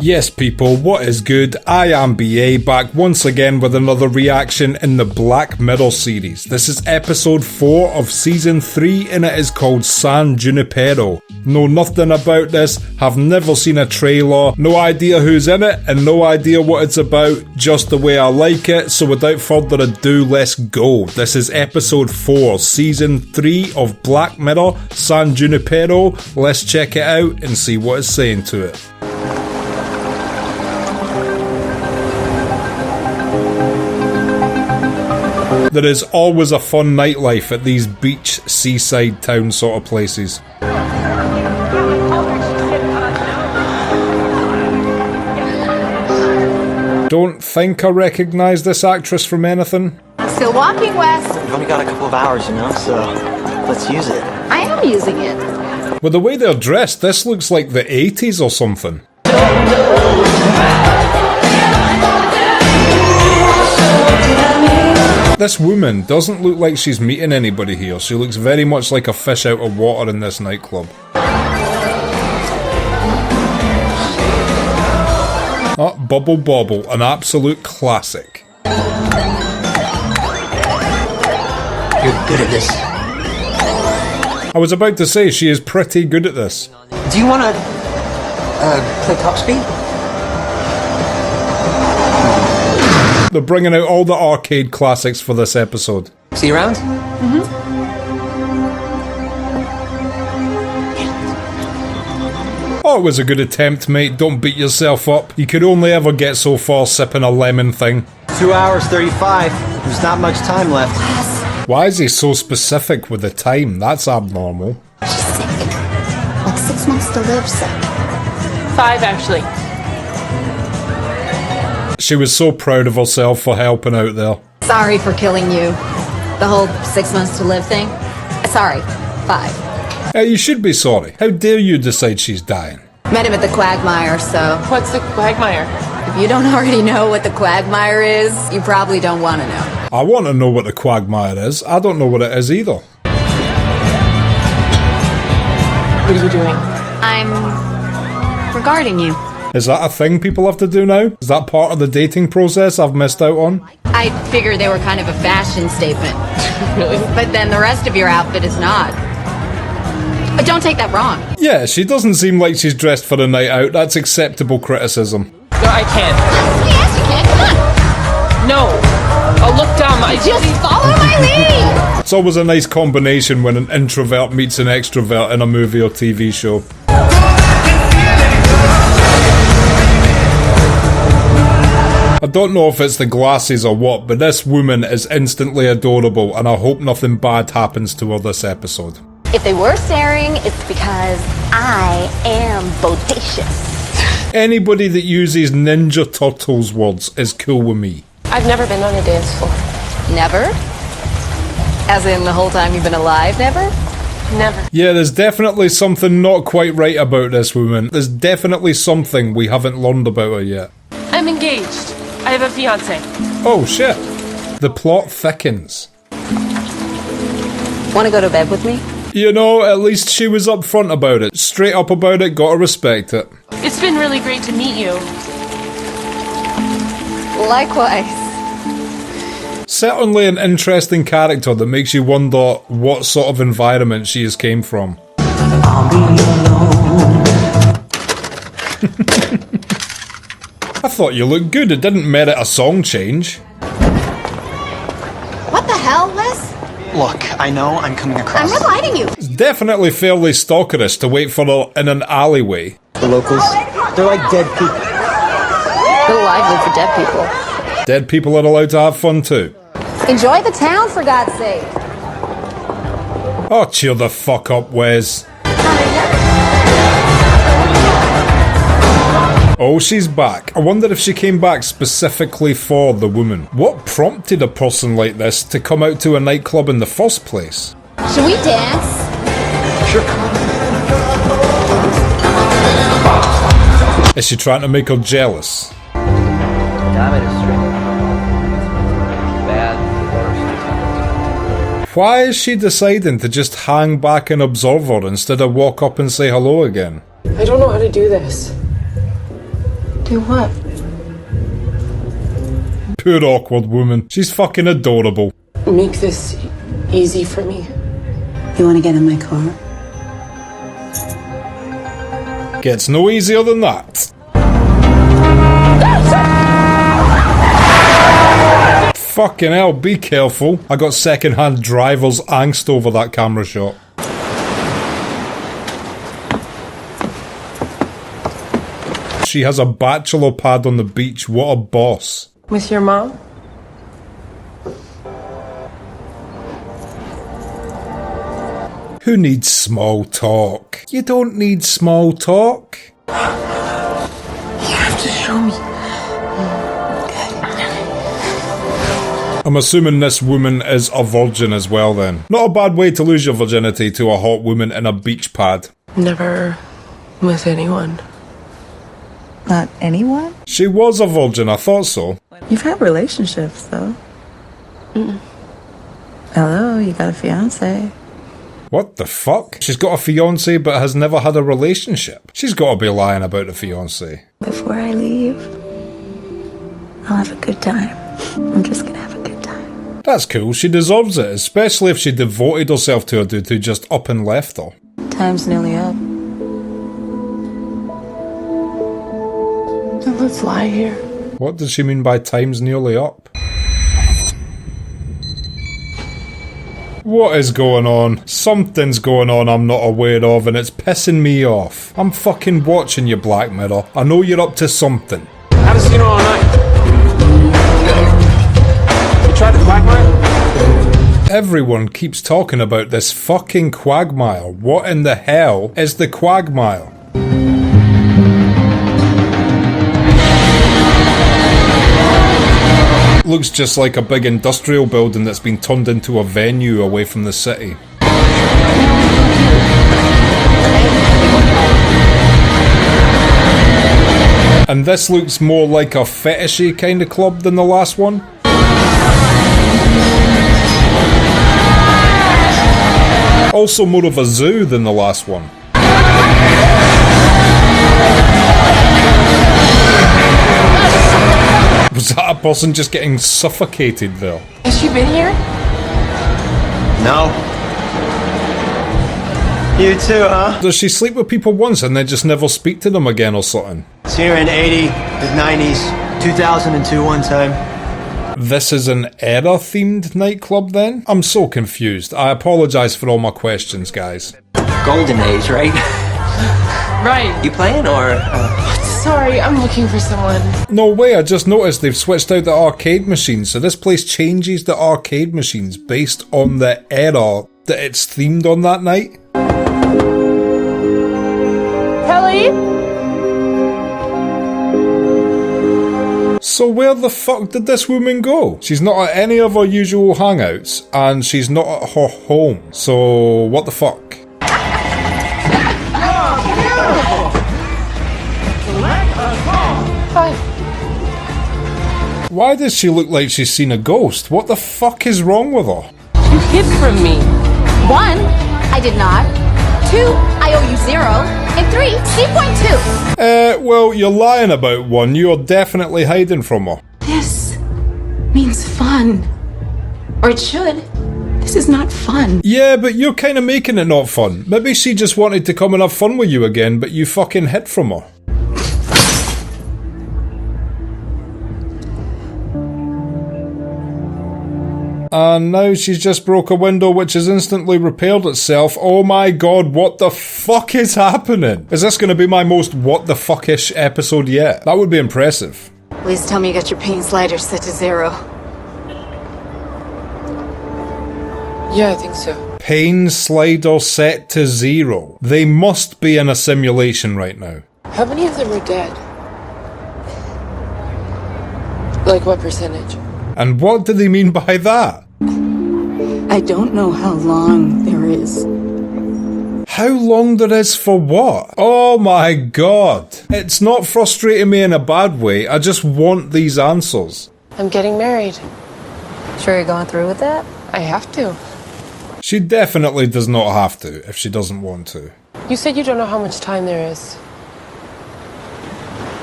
Yes people, what is good? I am BA, back once again with another reaction in the Black Mirror series. This is episode 4 of season 3 and it is called San Junipero. Know nothing about this, have never seen a trailer, no idea who's in it and no idea what it's about, just the way I like it, so without further ado, let's go. This is episode 4, season 3 of Black Mirror, San Junipero. Let's check it out and see what it's saying to it. There is always a fun nightlife at these beach, seaside town sort of places. Don't think I recognise this actress from anything. Still walking, Wes. We've only got a couple of hours, you know, so let's use it. I am using it. With the way they're dressed, this looks like the 80s or something. This woman doesn't look like she's meeting anybody here. She looks very much like a fish out of water in this nightclub. Oh, Bubble Bobble, an absolute classic. You're good at this. I was about to say, she is pretty good at this. Do you want to play top speed? They're bringing out all the arcade classics for this episode. See you around? Oh, it was a good attempt, mate. Don't beat yourself up. You could only ever get so far sipping a lemon thing. 2 hours 35. There's not much time left. Why is he so specific with the time? That's abnormal. She's sick. Like 6 months to live sick. 5, actually. She was so proud of herself for helping out there. Sorry for killing you. The whole 6 months to live thing. Sorry. 5. Hey, you should be sorry. How dare you decide she's dying? Met him at the Quagmire, so... What's the quagmire? If you don't already know what the Quagmire is, you probably don't want to know. I want to know what the Quagmire is. I don't know what it is either. What are you doing? I'm... regarding you. Is that a thing people have to do now? Is that part of the dating process I've missed out on? I figured they were kind of a fashion statement. Really? But then the rest of your outfit is not. But don't take that wrong. Yeah, she doesn't seem like she's dressed for the night out. That's acceptable criticism. No, I can't. Yes, you can. Come on. No. I'll look dumb. Just follow my lead. It's always a nice combination when an introvert meets an extrovert in a movie or TV show. I don't know if it's the glasses or what, but this woman is instantly adorable and I hope nothing bad happens to her this episode. If they were staring, it's because I am bodacious. Anybody that uses Ninja Turtles words is cool with me. I've never been on a dance floor. Never? As in the whole time you've been alive, never? Never. Yeah, there's definitely something not quite right about this woman. There's definitely something we haven't learned about her yet. I'm engaged. I have a fiance. Oh shit. The plot thickens. Want to go to bed with me? You know, at least she was upfront about it. Straight up about it, gotta respect it. It's been really great to meet you. Likewise. Certainly an interesting character that makes you wonder what sort of environment she has came from. I'll be alone. I thought you looked good, it didn't merit a song change. What the hell, Wes? Look, I know I'm coming across. I'm reminding you. It's definitely fairly stalkerish to wait for her in an alleyway. The locals, they're like dead people. Go lively for dead people. Dead people are allowed to have fun too. Enjoy the town, for God's sake. Oh, cheer the fuck up, Wes. Oh, she's back. I wonder if she came back specifically for the woman. What prompted a person like this to come out to a nightclub in the first place? Should we dance? Sure. Is she trying to make her jealous? Why is she deciding to just hang back and observe her instead of walk up and say hello again? I don't know how to do this. Do what? Poor awkward woman. She's fucking adorable. Make this easy for me. You want to get in my car? Gets no easier than that. Fucking hell, be careful. I got second-hand driver's angst over that camera shot. She has a bachelor pad on the beach. What a boss. With your mom? Who needs small talk? You don't need small talk. You have to show me. I'm assuming this woman is a virgin as well then. Not a bad way to lose your virginity to a hot woman in a beach pad. Never with anyone. Not anyone? She was a virgin, I thought so. You've had relationships, though. Mm-mm. Hello, you got a fiance. What the fuck? She's got a fiance but has never had a relationship. She's got to be lying about the fiance. Before I leave, I'll have a good time. I'm just gonna have a good time. That's cool, she deserves it, especially if she devoted herself to a dude who just up and left her. Time's nearly up. So let's lie here. What does she mean by time's nearly up? What is going on? Something's going on I'm not aware of and it's pissing me off. I'm fucking watching you, Black Mirror. I know you're up to something. Haven't seen her all night. You tried the quagmire? Everyone keeps talking about this fucking quagmire. What in the hell is the quagmire? Looks just like a big industrial building that's been turned into a venue away from the city. And this looks more like a fetishy kind of club than the last one. Also more of a zoo than the last one. Was that a person just getting suffocated there? Has she been here? No. You too, huh? Does she sleep with people once and then just never speak to them again or something? It's here in 80, the 90s, 2002 one time. This is an era-themed nightclub then? I'm so confused. I apologise for all my questions, guys. Golden age, right? Right. You playing or? Sorry, I'm looking for someone. No way, I just noticed they've switched out the arcade machines, so this place changes the arcade machines based on the era that it's themed on that night. Kelly? So where the fuck did this woman go? She's not at any of her usual hangouts, and she's not at her home, so what the fuck? Hi. Why does she look like she's seen a ghost? What the fuck is wrong with her? You hid from me. 1, I did not. 2, I owe you 0. And 3, C.2. Well, you're lying about 1. You're definitely hiding from her. This means fun. Or it should. This is not fun. Yeah, but you're kind of making it not fun. Maybe she just wanted to come and have fun with you again, but you fucking hid from her. And now she's just broke a window which has instantly repaired itself. Oh my god, what the fuck is happening? Is this going to be my most what the fuckish episode yet? That would be impressive. Please tell me you got your pain slider set to 0. Yeah, I think so. Pain slider set to 0. They must be in a simulation right now. How many of them are dead? Like what percentage? And what do they mean by that? I don't know how long there is. How long there is for what? Oh my god. It's not frustrating me in a bad way, I just want these answers. I'm getting married. Sure you're going through with that? I have to. She definitely does not have to if she doesn't want to. You said you don't know how much time there is.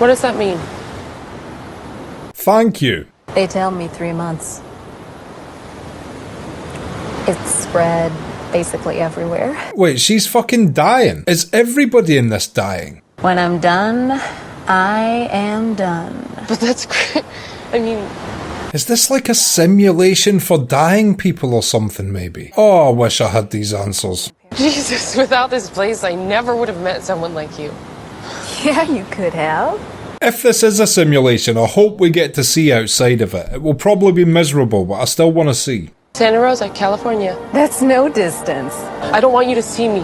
What does that mean? Thank you. They tell me 3 months. It's spread basically everywhere. Wait, she's fucking dying. Is everybody in this dying? When I'm done, I am done. But that's great. I mean, Is this like a simulation for dying people or something, maybe? Oh, I wish I had these answers. Jesus, without this place, I never would have met someone like you. Yeah, you could have. If this is a simulation, I hope we get to see outside of it. It will probably be miserable, but I still want to see. Santa Rosa, California. That's no distance. I don't want you to see me.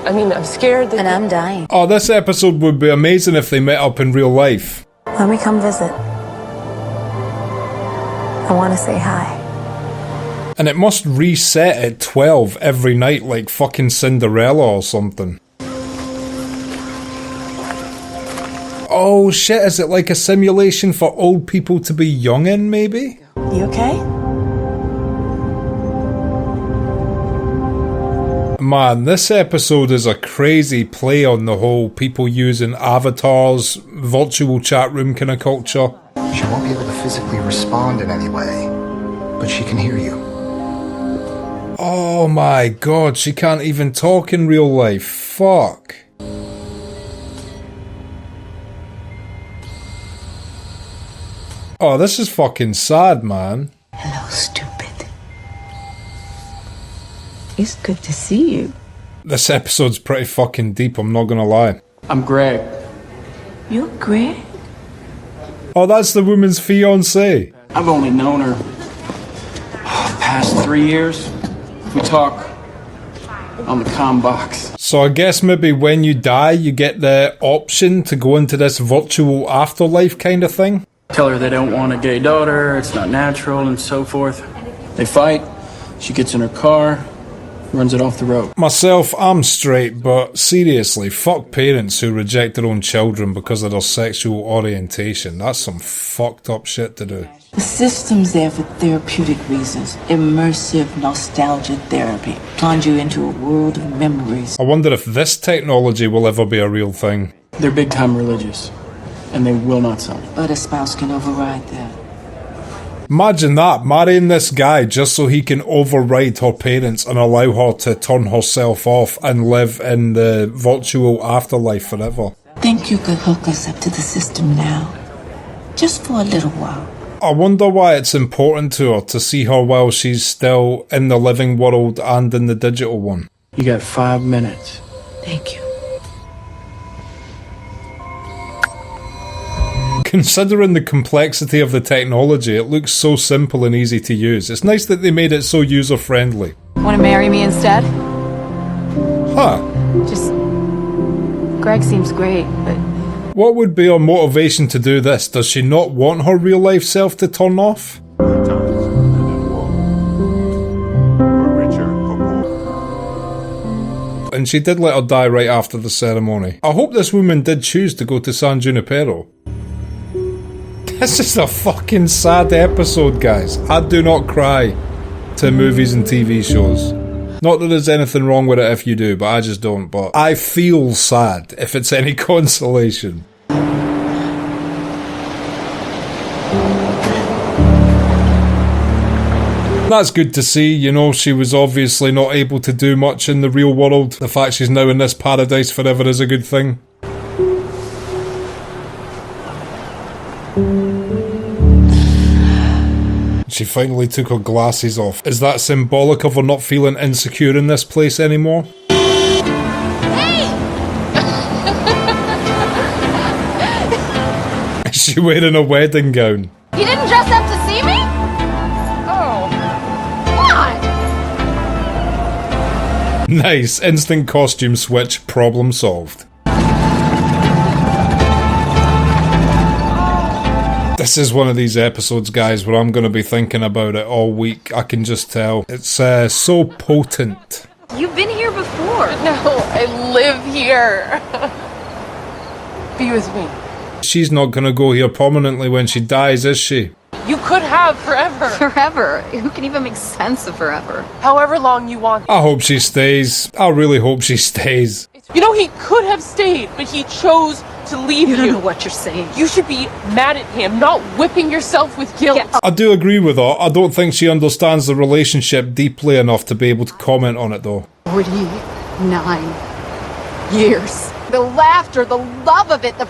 I mean, I'm scared that... And I'm dying. Oh, this episode would be amazing if they met up in real life. Let me come visit. I want to say hi. And it must reset at 12 every night like fucking Cinderella or something. Oh shit, is it like a simulation for old people to be young in, maybe? You okay? Man, this episode is a crazy play on the whole people using avatars, virtual chat room kind of culture. She won't be able to physically respond in any way, but she can hear you. Oh my god, she can't even talk in real life. Fuck. Oh, this is fucking sad, man. Hello, stupid. It's good to see you. This episode's pretty fucking deep, I'm not gonna lie. I'm Greg. You're Greg? Oh, that's the woman's fiancé. I've only known her past 3 years. We talk on the comm box. So I guess maybe when you die, you get the option to go into this virtual afterlife kind of thing? Tell her they don't want a gay daughter, it's not natural, and so forth. They fight, she gets in her car, runs it off the road. Myself, I'm straight, but seriously, fuck parents who reject their own children because of their sexual orientation. That's some fucked up shit to do. The system's there for therapeutic reasons. Immersive nostalgia therapy. Plunge you into a world of memories. I wonder if this technology will ever be a real thing. They're big time religious, and they will not sign. But a spouse can override that. Imagine that, marrying this guy just so he can override her parents and allow her to turn herself off and live in the virtual afterlife forever. Think you could hook us up to the system now? Just for a little while. I wonder why it's important to her to see her while she's still in the living world and in the digital one. You got 5 minutes. Thank you. Considering the complexity of the technology, it looks so simple and easy to use. It's nice that they made it so user-friendly. Want to marry me instead? Huh. Just... Greg seems great, but... What would be her motivation to do this? Does she not want her real-life self to turn off? And she did let her die right after the ceremony. I hope this woman did choose to go to San Junipero. This is a fucking sad episode, guys. I do not cry to movies and TV shows. Not that there's anything wrong with it if you do, but I just don't. But I feel sad, if it's any consolation. That's good to see, you know, she was obviously not able to do much in the real world. The fact she's now in this paradise forever is a good thing. She finally took her glasses off. Is that symbolic of her not feeling insecure in this place anymore? Hey! Is she wearing a wedding gown? You didn't dress up to see me? Oh. What? Nice, instant costume switch, problem solved. This is one of these episodes, guys, where I'm going to be thinking about it all week. I can just tell. It's so potent. You've been here before. No, I live here. Be with me. She's not going to go here permanently when she dies, is she? You could have forever. Forever? Who can even make sense of forever? However long you want. I hope she stays. I really hope she stays. You know, he could have stayed, but he chose to leave you. You don't know what you're saying. You should be mad at him, not whipping yourself with guilt. I do agree with her. I don't think she understands the relationship deeply enough to be able to comment on it though. 49 years. The laughter, the love of it, the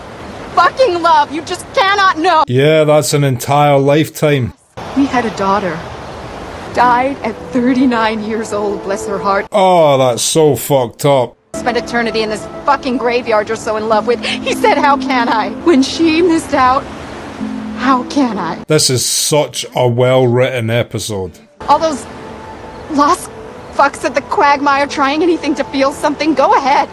fucking love. You just cannot know. Yeah, that's an entire lifetime. We had a daughter. Died at 39 years old, bless her heart. Oh, that's so fucked up. Spent eternity in this fucking graveyard you're so in love with. He said, how can I? When she missed out, how can I? This is such a well-written episode. All those lost fucks at the quagmire trying anything to feel something, go ahead.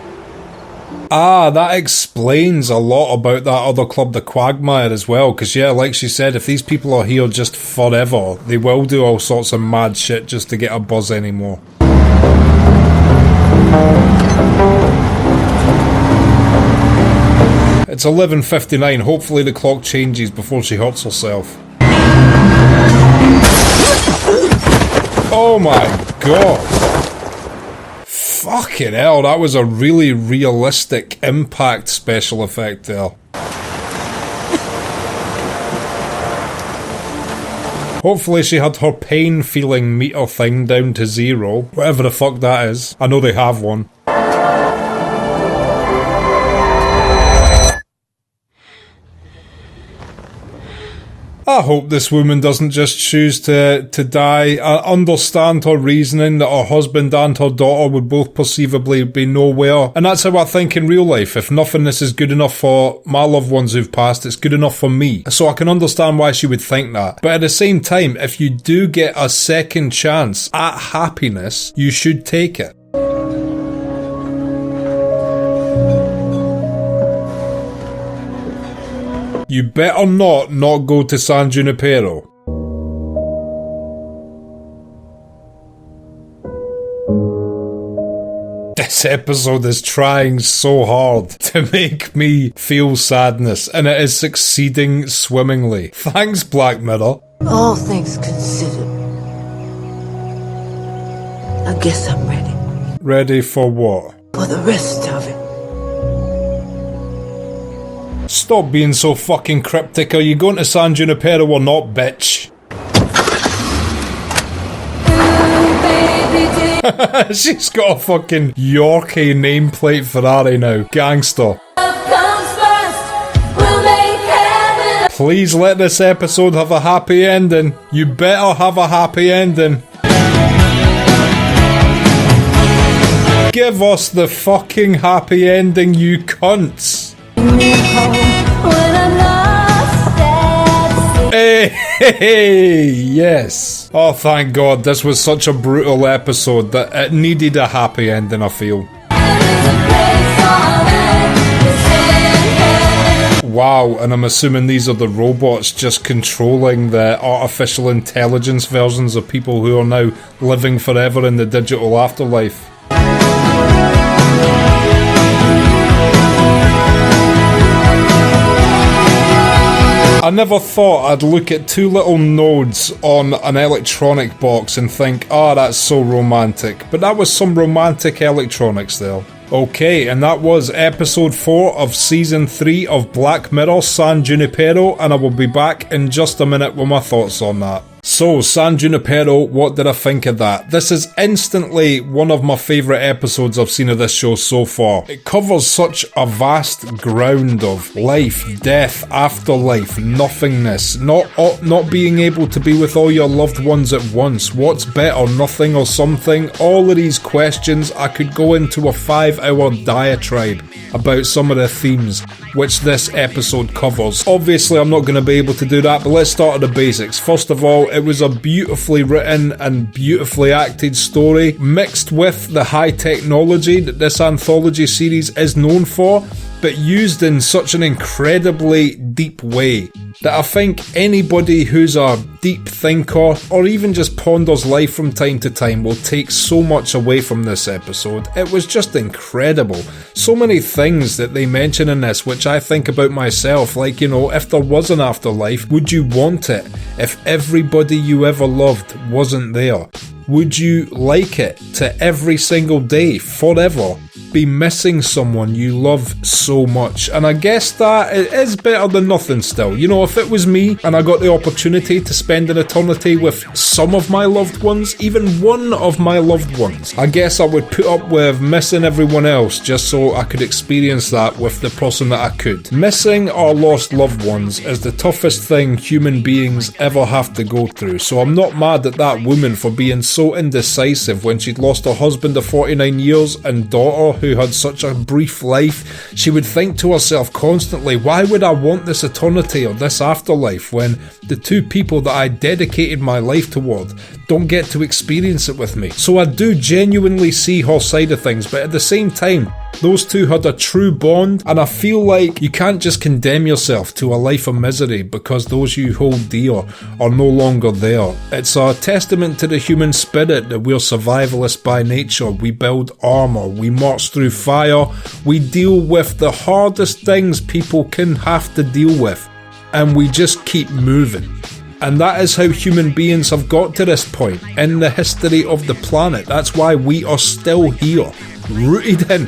Ah, that explains a lot about that other club, the Quagmire, as well. Because, yeah, like she said, if these people are here just forever, they will do all sorts of mad shit just to get a buzz anymore. It's 11:59. Hopefully the clock changes before she hurts herself. Oh my god. Fucking hell, that was a really realistic impact special effect there. Hopefully she had her pain feeling meter thing down to 0. Whatever the fuck that is. I know they have one. I hope this woman doesn't just choose to die. I understand her reasoning that her husband and her daughter would both perceivably be nowhere. And that's how I think in real life. If nothingness is good enough for my loved ones who've passed, it's good enough for me. So I can understand why she would think that. But at the same time, if you do get a second chance at happiness, you should take it. You better not go to San Junipero. This episode is trying so hard to make me feel sadness, and it is succeeding swimmingly. Thanks, Black Mirror. All things considered, I guess I'm ready. Ready for what? For the rest of it. Stop being so fucking cryptic. Are you going to San Junipero or not, bitch? She's got a fucking Yorkie nameplate Ferrari now. Gangster. Please let this episode have a happy ending. You better have a happy ending. Give us the fucking happy ending, you cunts. Hey, yes. Oh, thank God. This was such a brutal episode that it needed a happy ending, I feel. Wow, and I'm assuming these are the robots just controlling the artificial intelligence versions of people who are now living forever in the digital afterlife. I never thought I'd look at two little nodes on an electronic box and think, oh, that's so romantic. But that was some romantic electronics there. Okay, and that was episode 4 of season 3 of Black Mirror, San Junipero, and I will be back in just a minute with my thoughts on that. So, San Junipero, what did I think of that? This is instantly one of my favourite episodes I've seen of this show so far. It covers such a vast ground of life, death, afterlife, nothingness, not being able to be with all your loved ones at once, what's better, nothing or something? All of these questions, I could go into a 5-hour diatribe about some of the themes which this episode covers. Obviously, I'm not going to be able to do that, but let's start at the basics. First of all, it was a beautifully written and beautifully acted story, mixed with the high technology that this anthology series is known for, but used in such an incredibly deep way that I think anybody who's a deep thinker or even just ponders life from time to time will take so much away from this episode. It was just incredible. So many things that they mention in this which I think about myself, like, you know, if there was an afterlife, would you want it? If everybody you ever loved wasn't there, would you like it to every single day, forever? be missing someone you love so much. And I guess that it is better than nothing still. You know, if it was me and I got the opportunity to spend an eternity with some of my loved ones, even one of my loved ones, I guess I would put up with missing everyone else just so I could experience that with the person that I could. Missing our lost loved ones is the toughest thing human beings ever have to go through, so I'm not mad at that woman for being so indecisive when she'd lost her husband of 49 years and daughter who had such a brief life. She would think to herself constantly, why would I want this eternity or this afterlife when the two people that I dedicated my life toward don't get to experience it with me? So I do genuinely see her side of things, but at the same time, those two had a true bond, and I feel like you can't just condemn yourself to a life of misery because those you hold dear are no longer there. It's a testament to the human spirit that we're survivalists by nature. We build armour, we march through fire, we deal with the hardest things people can have to deal with, and we just keep moving. And that is how human beings have got to this point in the history of the planet. That's why we are still here, rooted in,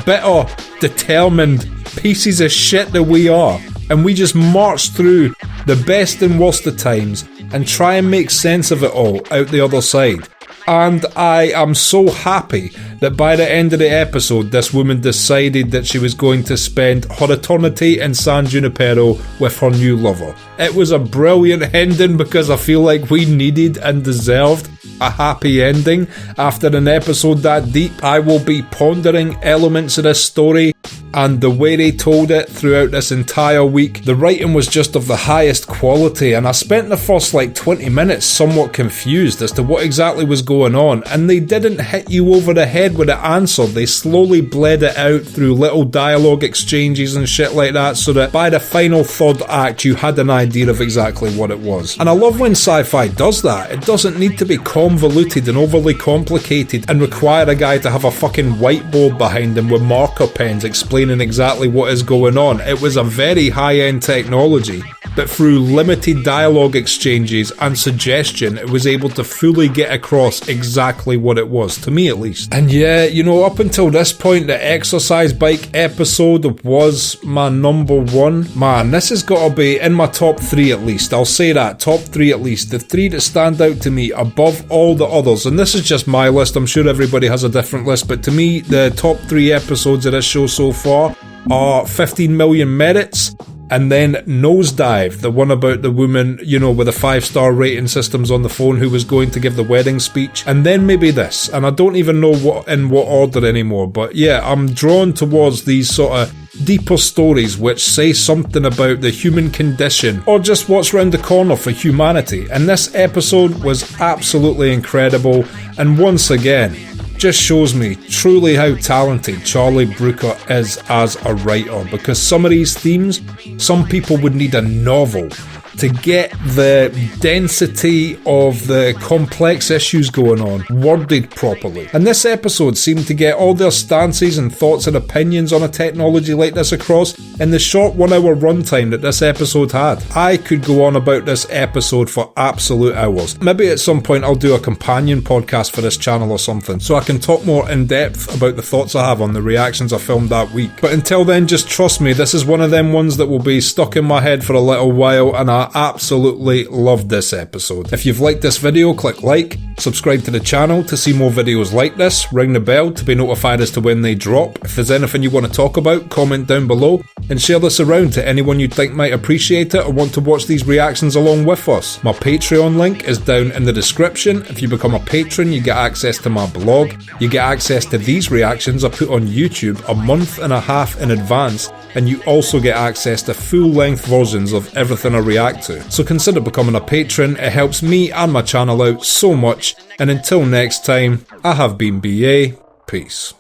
bitter, determined pieces of shit that we are. And we just march through the best and worst of times and try and make sense of it all out the other side. And I am so happy that by the end of the episode, this woman decided that she was going to spend her eternity in San Junipero with her new lover. It was a brilliant ending because I feel like we needed and deserved a happy ending after an episode that deep. I will be pondering elements of this story and the way they told it throughout this entire week. The writing was just of the highest quality, and I spent the first 20 minutes somewhat confused as to what exactly was going on, and they didn't hit you over the head with the answer. They slowly bled it out through little dialogue exchanges and shit like that, so that by the final third act you had an idea of exactly what it was. And I love when sci-fi does that. It doesn't need to be convoluted and overly complicated and require a guy to have a fucking whiteboard behind him with marker pens explaining exactly what is going on. It was a very high-end technology, but through limited dialogue exchanges and suggestion, it was able to fully get across exactly what it was, to me at least. And yeah, you know, up until this point, the exercise bike episode was my number one. Man, this has got to be in my top 3 at least. I'll say that, top 3 at least. The 3 that stand out to me above all the others, and this is just my list, I'm sure everybody has a different list, but to me, the top 3 episodes of this show so far are 15 Million Merits, and then Nosedive, the one about the woman, you know, with the 5-star rating systems on the phone who was going to give the wedding speech, and then maybe this, and I don't even know in what order anymore, but yeah, I'm drawn towards these sort of deeper stories which say something about the human condition or just what's round the corner for humanity, and this episode was absolutely incredible, and once again, just shows me truly how talented Charlie Brooker is as a writer, because some of these themes, some people would need a novel to get the density of the complex issues going on worded properly. And this episode seemed to get all their stances and thoughts and opinions on a technology like this across in the short 1 hour runtime that this episode had. I could go on about this episode for absolute hours. Maybe at some point I'll do a companion podcast for this channel or something, so I can talk more in depth about the thoughts I have on the reactions I filmed that week. But until then, just trust me, this is one of them ones that will be stuck in my head for a little while, and I absolutely loved this episode. If you've liked this video, click like, subscribe to the channel to see more videos like this, ring the bell to be notified as to when they drop. If there's anything you want to talk about, comment down below, and share this around to anyone you think might appreciate it or want to watch these reactions along with us. My Patreon link is down in the description. If you become a patron, you get access to my blog, you get access to these reactions I put on YouTube a month and a half in advance, and you also get access to full-length versions of everything I react to. So consider becoming a patron, it helps me and my channel out so much, and until next time, I have been BA, peace.